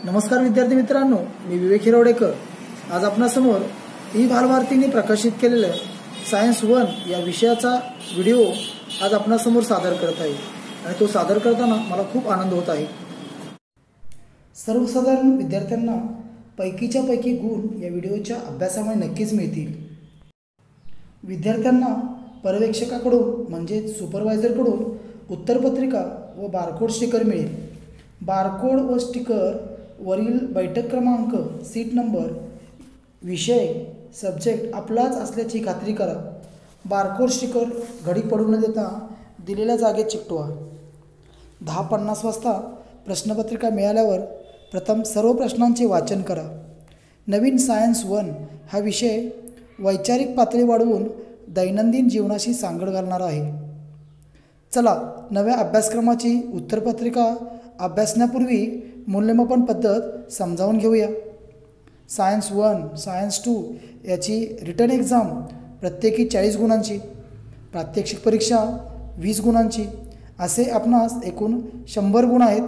नमस्कार विद्यार्थी मित्रांनो, मी विवेक हिरवडेकर। आज आपणासमोर ई बालभारतीने प्रकाशित केलेल्या सायन्स 1 या विषयाचा व्हिडिओ आज आपणासमोर सादर करत आहे आणि तो सादर करताना मला खूप आनंद होत आहे। सर्वसाधारण विद्यार्थ्यांना पैकीच्या पैकी गुण या व्हिडिओच्या अभ्यासामुळे नक्कीच मिळतील। विद्यार्थ्यांना पर्यवेक्षकाकडून म्हणजे सुपरवायझरकडून उत्तरपत्रिका व बारकोड स्टिकर मिळेल। बारकोड व स्टिकर वरील बैठक क्रमांक, सीट नंबर, विषय, सब्जेक्ट आपलाच असल्याची खात्री करा। बारकोड स्टिकर घडी पडू न देता दिलेल्या जागेत चिकटवा। 10:50 वाजता प्रश्नपत्रिका मिळाल्यावर प्रथम सर्व प्रश्नांचे वाचन करा। नवीन सायन्स 1 हा विषय वैचारिक पातळी वाढवून दैनंदिन जीवनाशी सांगड घालणारा आहे। चला नव्या अभ्यासक्रमाची उत्तरपत्रिका अभ्यासण्यापूर्वी मूल्यमापन पद्धत समजावून घेऊया। सायन्स 1, सायन्स 2 याची रिटन एक्झाम प्रत्येकी 40 गुणांची, प्रात्यक्षिक परीक्षा 20 गुणांची, असे आपणास एकूण 100 गुण आहेत।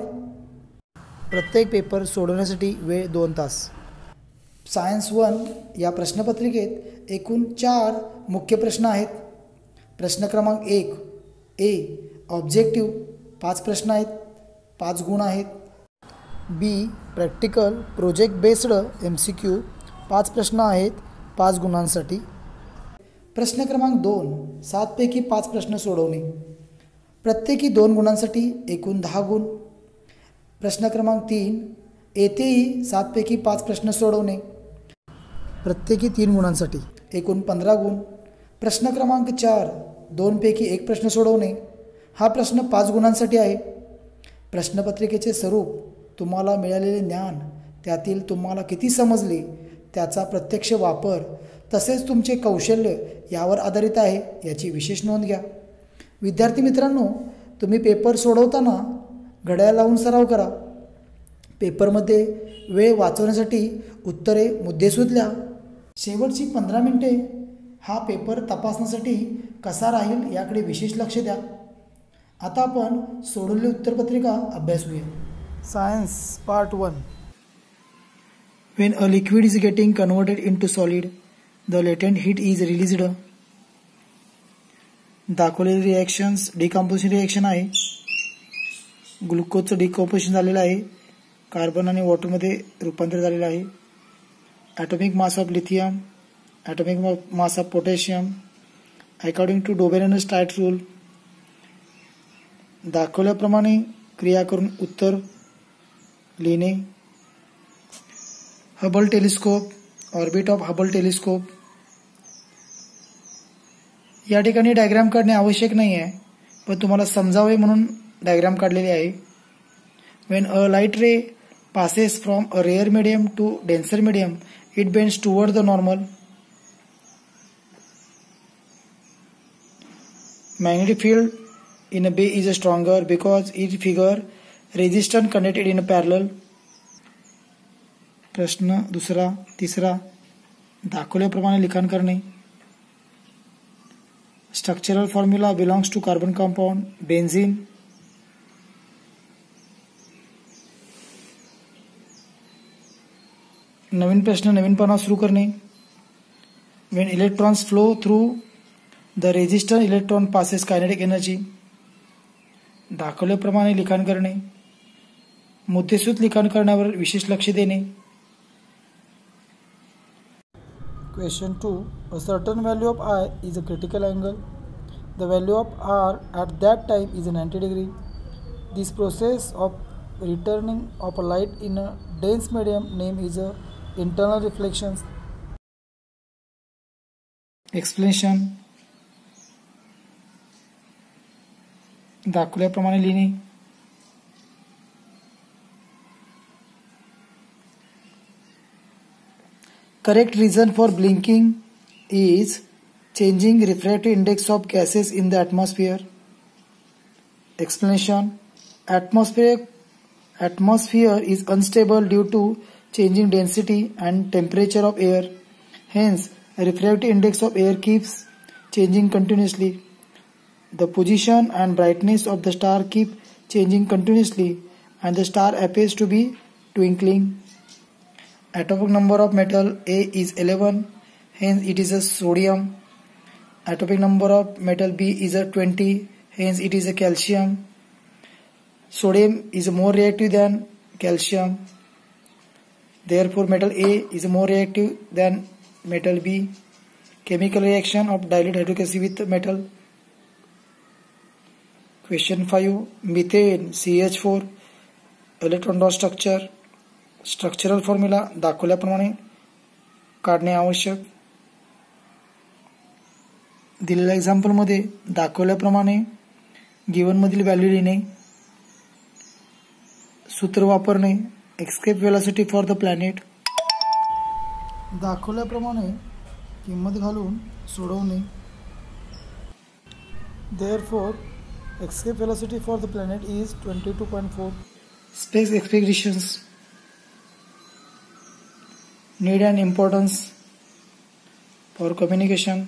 प्रत्येक पेपर सोडवण्यासाठी वेळ 2 तास। सायन्स 1 या प्रश्नपत्रिकेत एकूण 4 मुख्य प्रश्न आहेत। प्रश्न क्रमांक 1 ए ऑब्जेक्टिव्ह 5 प्रश्न आहेत, 5 गुण आहेत। बी प्रॅक्टिकल प्रोजेक्ट बेस्ड MCQ 5 प्रश्न आहेत, 5 गुणांसाठी। प्रश्न क्रमांक 2 7 पैकी 5 प्रश्न सोडवणे, प्रत्येकी 2 गुणांसाठी एकूण 10 गुण। प्रश्न क्रमांक 3 येथेही 7 पैकी 5 प्रश्न सोडवणे, प्रत्येकी 3 गुणांसाठी एकूण 15 गुण। प्रश्न क्रमांक 4 2 पैकी 1 प्रश्न सोडवणे, हा प्रश्न 5 गुणांसाठी आहे। प्रश्नपत्रिकेचे स्वरूप, तुम्हाला मिळालेले ज्ञान, त्यातील तुम्हाला किती समजले, त्याचा प्रत्यक्ष वापर, तसेच तुमचे कौशल्य यावर आधारित आहे याची विशेष नोंद घ्या। विद्यार्थी मित्रांनो, तुम्ही पेपर सोडवताना घड्याळ लावून सराव करा। पेपरमध्ये वेळ वाचवण्यासाठी उत्तरे मुद्देसूद लिहा। शेवटची 15 मिनिटे हा पेपर तपासण्यासाठी कसा राहील याकडे विशेष लक्ष द्या। आता आपण सोडवलेली उत्तरपत्रिका अभ्यासूया। Science part 1 When a liquid is getting converted into solid, the latent heat is released. दाखवलेली रिॲक्शन्स डिकम्पोजिशन रिॲक्शन आहे। ग्लुकोजचं डिकम्पोजिशन झालेलं आहे, कार्बन आणि वॉटरमध्ये रूपांतर झालेलं आहे। Atomic mass of lithium, atomic mass of potassium according to Dobereiner's start rule. दाखवल्याप्रमाणे क्रिया करून उत्तर लिहिणे। Hubble telescope, orbit of Hubble telescope. या ठिकाणी डायग्राम काढणे आवश्यक नाही आहे, पण तुम्हाला समजावे म्हणून डायग्राम काढलेले आहे। When a light ray passes from a rare medium to denser medium, it bends toward the normal. Magnetic field in a bay is stronger because it figure resistance connected in a parallel. प्रश्न दुसरा, तिसरा दाखवल्याप्रमाणे लिखाण करणे। Structural formula belongs to carbon compound benzene. नवीन प्रश्न नवीन पानावर सुरू करणे। When electrons flow through the resistor, electron passes kinetic energy. दाखवल्याप्रमाणे लिखाण करणे। मुद्देसूद लिखाण करण्यावर विशेष लक्ष देणे। Question 2 A certain value of I is a critical angle. The value of R at that time is 90 degree. This process of returning of a light in a dense medium name is a internal reflection. Explanation दाखवल्याप्रमाणे लिहिणे। Correct reason for blinking is changing refractive index of gases in the atmosphere. Explanation Atmosphere is unstable due to changing density and temperature of air. Hence, refractive index of air keeps changing continuously. The position and brightness of the star keep changing continuously, and the star appears to be twinkling. Atomic number of metal A is 11, hence it is a sodium. Atomic number of metal B is a 20, hence it is a calcium. Sodium is more reactive than calcium. Therefore, metal A is more reactive than metal B. Chemical reaction of dilute hydrochloric acid with metal. Question 5. Methane CH4 electron dot structure. Structural formula दाखवल्याप्रमाणे काढणे आवश्यक. दिलेल्या एक्झाम्पलमध्ये दाखवल्याप्रमाणे given मधील value लिहिणे, सूत्र वापरणे, escape velocity for the planet. दाखवल्याप्रमाणे किंमत घालून सोडवणे. Therefore, escape velocity for the planet is 22.4. Space expeditions. Need and importance for communication.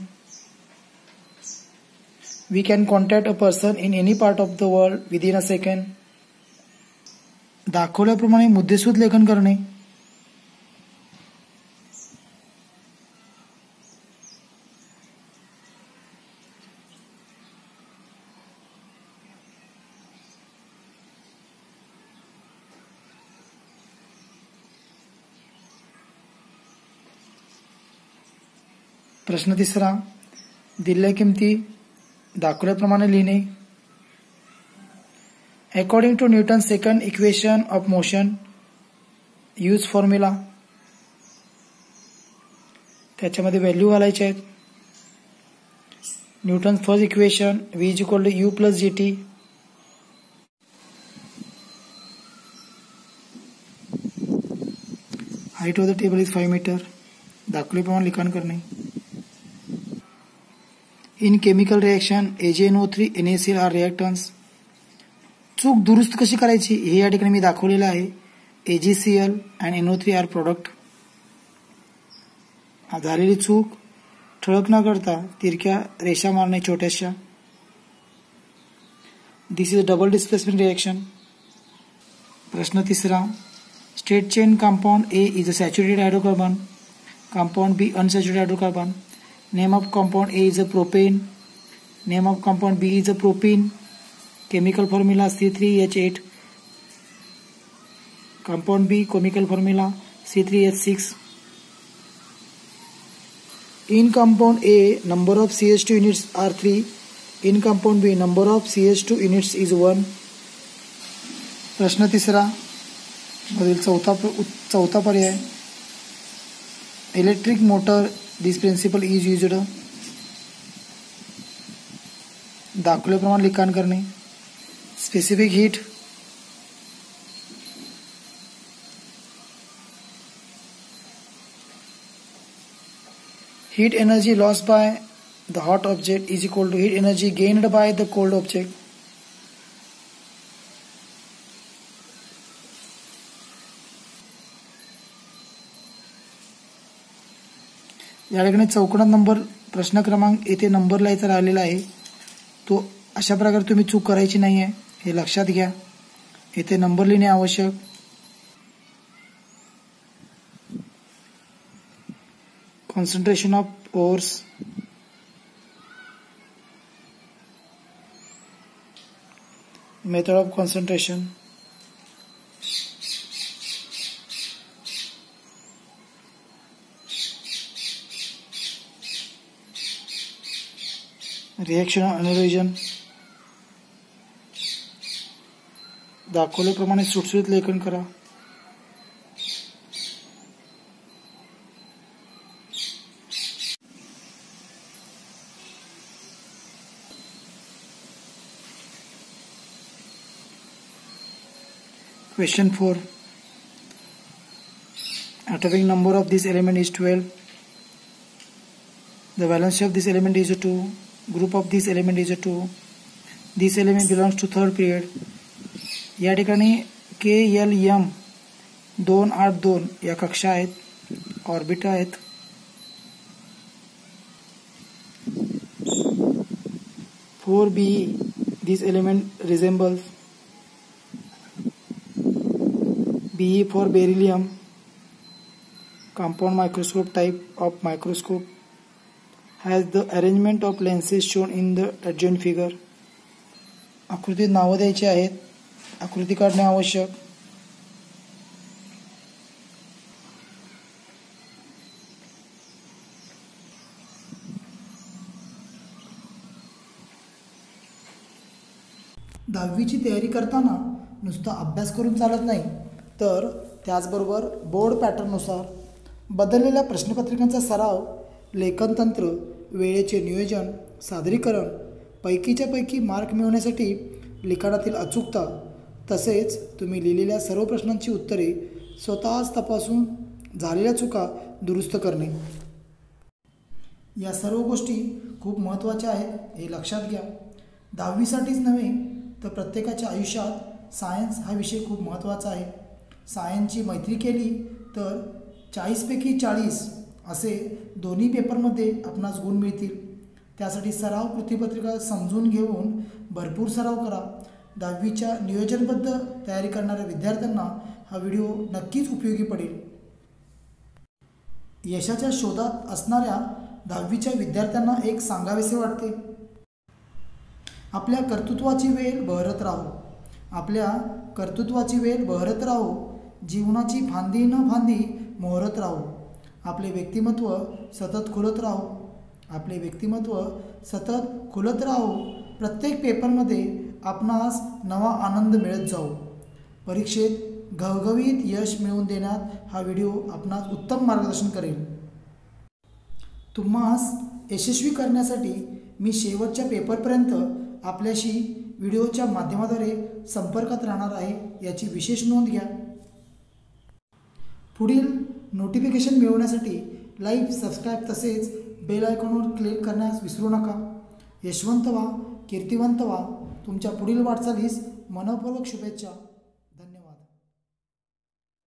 We can contact a person in any part of the world within a second. दाखवल्याप्रमाणे मुद्देसूद लेखन करणे. प्रश्न 3. दिलेल्या किमती दाखवल्याप्रमाणे लिहिणे. According to Newton second equation of motion use formula. त्याच्यामध्ये value घालायचे आहेत. Newton first equation V is equal to U plus GT. Height of the table is 5 metre. दाखवल्याप्रमाणे लिखाण करणे. In chemical reaction AgNO3 NaCl are reactants. चूक दुरुस्त कशी करायची हे या ठिकाणी मी दाखवलेलं आहे. AgCl and NO3 are product. झालेली चूक ठळक न करता तिरक्या रेषा मारणे छोट्याशा. This is a double displacement reaction. प्रश्न 3. State chain compound A is a saturated hydrocarbon, compound B unsaturated hydrocarbon. Name of compound A is a propane. Name of compound B is a propene. Chemical formula C3H8. Compound B chemical formula C3H6. In compound A, number of CH2 units are 3. In compound B, number of CH2 units is 1. प्रश्न 3. मधील चौथा पर्याय. Electric motor this principle is used. दाखवल्याप्रमाणे लिखाण करणे. Specific heat. Heat energy lost by the hot object is equal to heat energy gained by the cold object. या ठिकाणी चौकोनात नंबर प्रश्न क्रमांक येथे नंबर लिहायचा राहिलेला आहे. तो अशा प्रकारे तुम्ही चूक करायची नाही आहे हे लक्षात घ्या. येथे नंबर लिहिणे आवश्यक. Concentration of ores. Method of concentration. Reaction analysis. दाखवल्याप्रमाणे सुटसुटीत लेखन करा. Question 4. Atomic number of this element is 12. The valency of this element is 2. Group of this element is 2. This element belongs to third period. या ठिकाणी KLM 282 या कक्षा आहेत, orbit आहेत. For B, this element resembles Be for beryllium. Compound microscope type of microscope has the arrangement of lenses shown in the adjoint figure. आकृतीत नावं द्यायची आहेत. आकृती काढणे आवश्यक. दहावीची तयारी करताना नुसता अभ्यास करून चालत नाही, तर त्याचबरोबर बोर्ड पॅटर्ननुसार बदललेल्या प्रश्नपत्रिकांचा सराव, लेखनतंत्र, वेळेचे नियोजन, सादरीकरण, पैकीच्या पैकी मार्क मिळवण्यासाठी लिखाणातील अचूकता, तसेच तुम्ही लिहिलेल्या सर्व प्रश्नांची उत्तरे स्वतःच तपासून झालेल्या चुका दुरुस्त करणे, या सर्व गोष्टी खूप महत्त्वाच्या आहेत हे लक्षात घ्या. 10वीसाठीच नव्हे तर प्रत्येकाच्या आयुष्यात सायन्स हा विषय खूप महत्त्वाचा आहे. सायन्सची मैत्री केली तर 40पैकी 40 असे दोन्ही पेपरमध्ये आपणास गुण मिळतील. त्यासाठी सराव कृतीपत्रिका समजून घेऊन भरपूर सराव करा. 10वीच्या नियोजनबद्ध तयारी करणाऱ्या विद्यार्थ्यांना हा व्हिडिओ नक्कीच उपयोगी पडेल. यशाच्या शोधात असणाऱ्या 10वीच्या विद्यार्थ्यांना एक सांगावेसे वाटते. आपल्या कर्तृत्वाची वेल बहरत राहो. आपल्या कर्तृत्वाची वेल बहरत राहो. जीवनाची फांदी न फांदी मोहरत राहो. आपले व्यक्तिमत्व सतत खुलत राहो. आपले व्यक्तिमत्व सतत खुलत राहो. प्रत्येक पेपरमध्ये आपणास नवा आनंद मिळत जाऊ. परीक्षेत घवघवीत यश मिळवून देण्यात हा व्हिडिओ आपणास उत्तम मार्गदर्शन करेल. तुम्हास यशस्वी करण्यासाठी मी शेवटच्या पेपरपर्यंत आपल्याशी व्हिडिओच्या माध्यमाद्वारे संपर्कात राहणार आहे, याची विशेष नोंद घ्या. पुढील नोटिफिकेशन मिळवण्यासाठी लाईक, सबस्क्राईब तसेच बेल आयकॉनवर क्लिक करण्यास विसरू नका. यशवंत व्हा, कीर्तिवंत व्हा. तुमच्या पुढील वाटचालीस मनःपूर्वक शुभेच्छा.